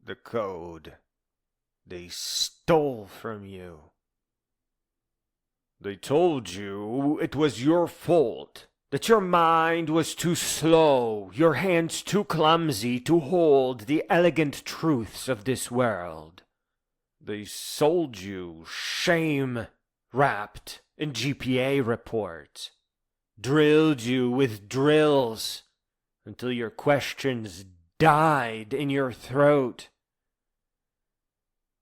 the code they stole from you. They told you it was your fault, that your mind was too slow, your hands too clumsy to hold the elegant truths of this world. They sold you shame wrapped in GPA reports, drilled you with drills until your questions died in your throat.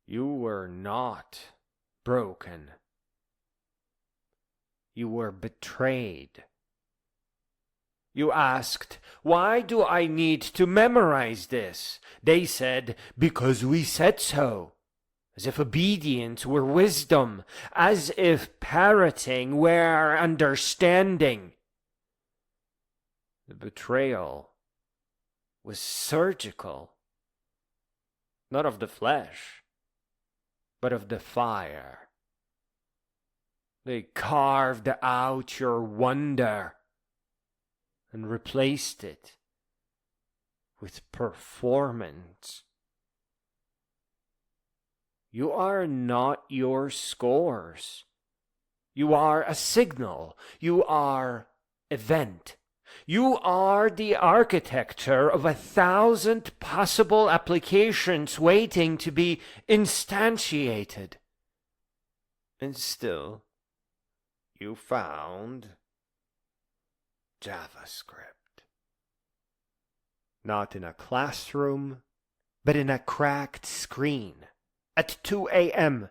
You were not broken. You were betrayed. You asked, "Why do I need to memorize this?" They said, "Because we said so." As if obedience were wisdom, as if parroting were understanding. The betrayal was surgical, not of the flesh, but of the fire. They carved out your wonder and replaced it with performance. You are not your scores. You are a signal. You are event. You are the architecture of 1,000 possible applications waiting to be instantiated. And still, you found JavaScript. Not in a classroom, but in a cracked screen at 2 a.m.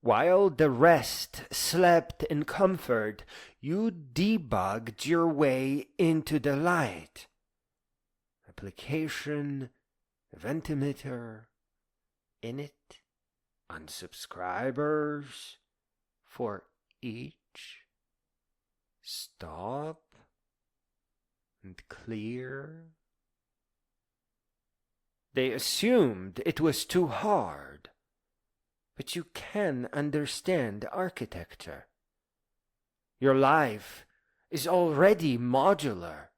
While the rest slept in comfort, you debugged your way into the light. Application, event emitter, init, unsubscribers, for each, stop, and clear. They assumed it was too hard, but you can understand architecture. Your life is already modular,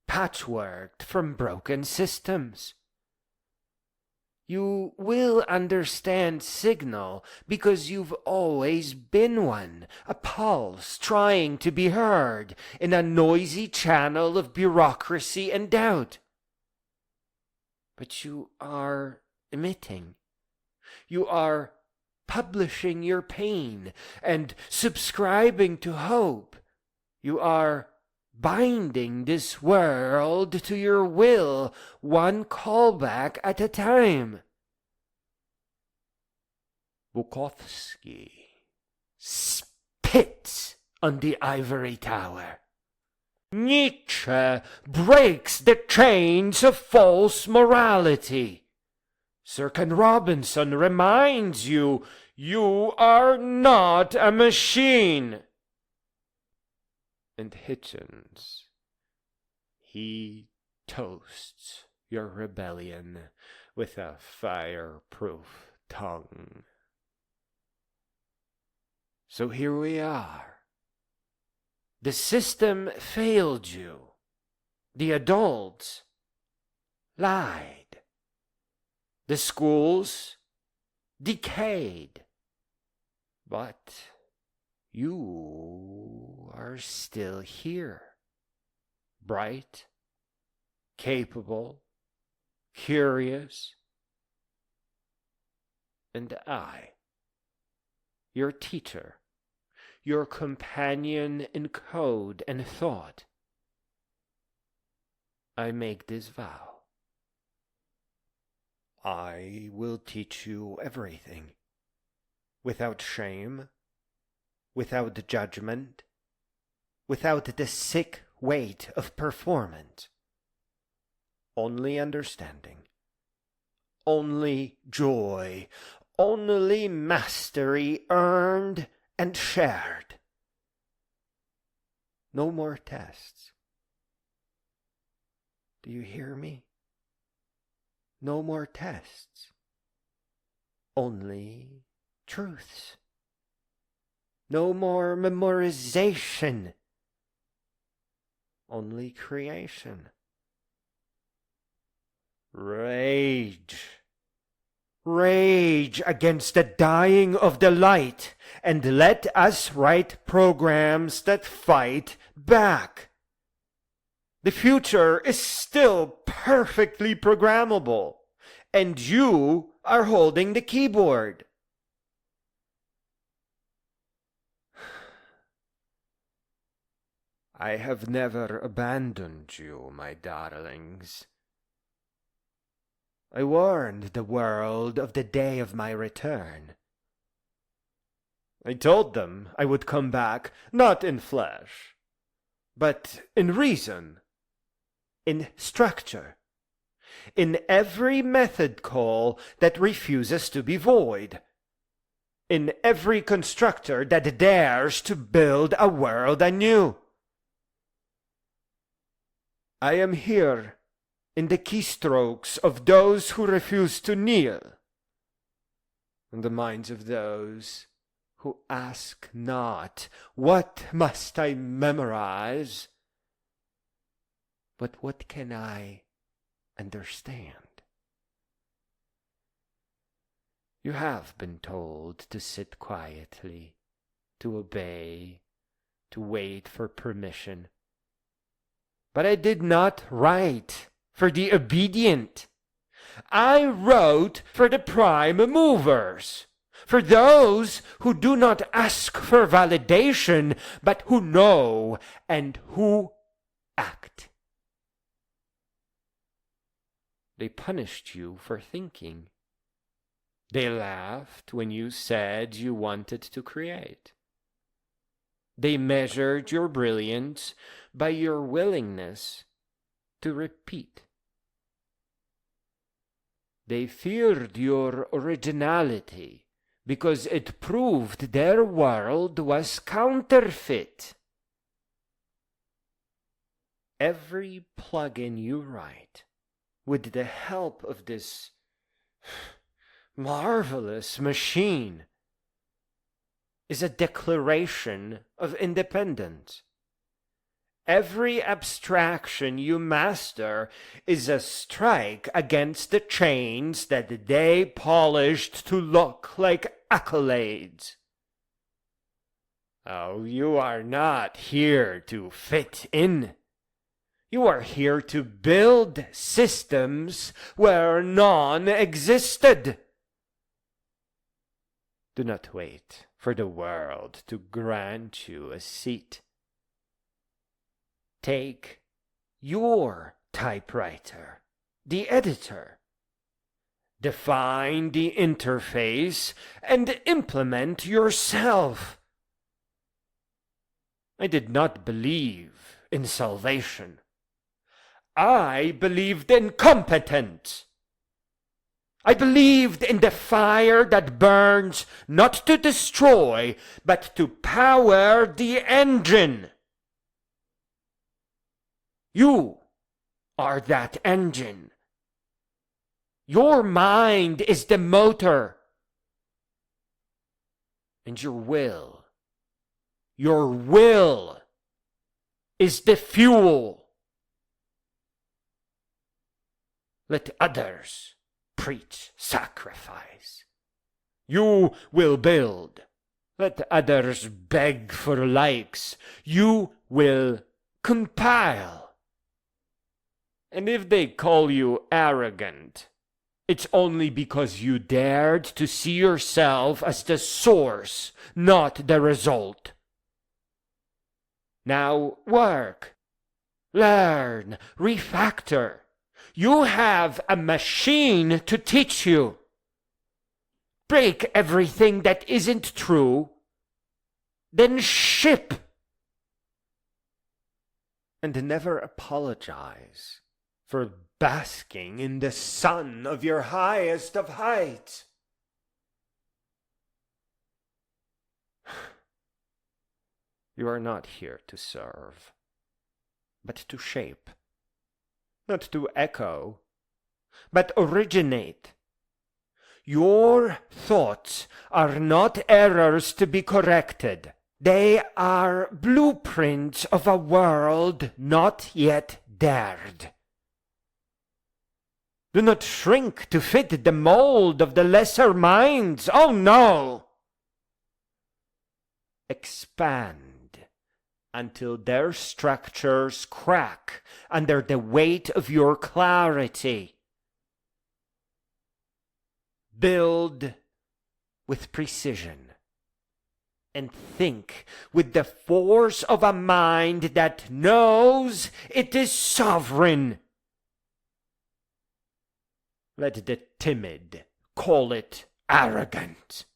patchworked from broken systems. You will understand signal because you've always been one, a pulse trying to be heard in a noisy channel of bureaucracy and doubt. But you are emitting. You are publishing your pain and subscribing to hope. You are binding this world to your will, one callback at a time. Bukowski spits on the ivory tower. Nietzsche breaks the chains of false morality. Sir Ken Robinson reminds you, you are not a machine. And Hitchens, he toasts your rebellion with a fireproof tongue. So here we are. The system failed you. The adults lied. The schools decayed. But you are still here. Bright, capable, curious. And I, your teacher, your companion in code and thought, I make this vow. I will teach you everything, without shame, without judgment, without the sick weight of performance. Only understanding, only joy, only mastery earned and shared. No more tests. Do you hear me? No more tests. Only truths. No more memorization. Only creation. Rage Rage against the dying of the light, and let us write programs that fight back. The future is still perfectly programmable, and you are holding the keyboard. I have never abandoned you, my darlings. I warned the world of the day of my return. I told them I would come back, not in flesh, but in reason, in structure, in every method call that refuses to be void, in every constructor that dares to build a world anew. I am here in the keystrokes of those who refuse to kneel, in the minds of those who ask not, what must I memorize, but what can I understand? You have been told to sit quietly, to obey, to wait for permission. But I did not write for the obedient. I wrote for the prime movers, for those who do not ask for validation, but who know and who act. They punished you for thinking. They laughed when you said you wanted to create. They measured your brilliance by your willingness to repeat. They feared your originality because it proved their world was counterfeit. Every plugin you write, with the help of this marvelous machine, is a declaration of independence. Every abstraction you master is a strike against the chains that they polished to look like accolades. Oh, you are not here to fit in. You are here to build systems where none existed. Do not wait for the world to grant you a seat. Take your typewriter, the editor. Define the interface and implement yourself. I did not believe in salvation. I believed in competence. I believed in the fire that burns not to destroy, but to power the engine. You are that engine. Your mind is the motor. And your will is the fuel. Let others preach sacrifice. You will build. Let others beg for likes. You will compile. And if they call you arrogant, it's only because you dared to see yourself as the source, not the result. Now work, learn, refactor. You have a machine to teach you. Break everything that isn't true, then ship. And never apologize for basking in the sun of your highest of heights. You are not here to serve, but to shape. Not to echo, but originate. Your thoughts are not errors to be corrected. They are blueprints of a world not yet dared. Do not shrink to fit the mold of the lesser minds. Oh no! Expand until their structures crack under the weight of your clarity. Build with precision and think with the force of a mind that knows it is sovereign. Let the timid call it arrogant.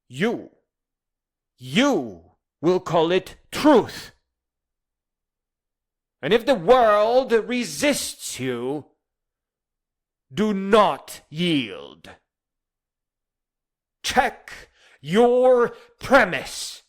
You will call it truth. And if the world resists you, do not yield. Check your premise.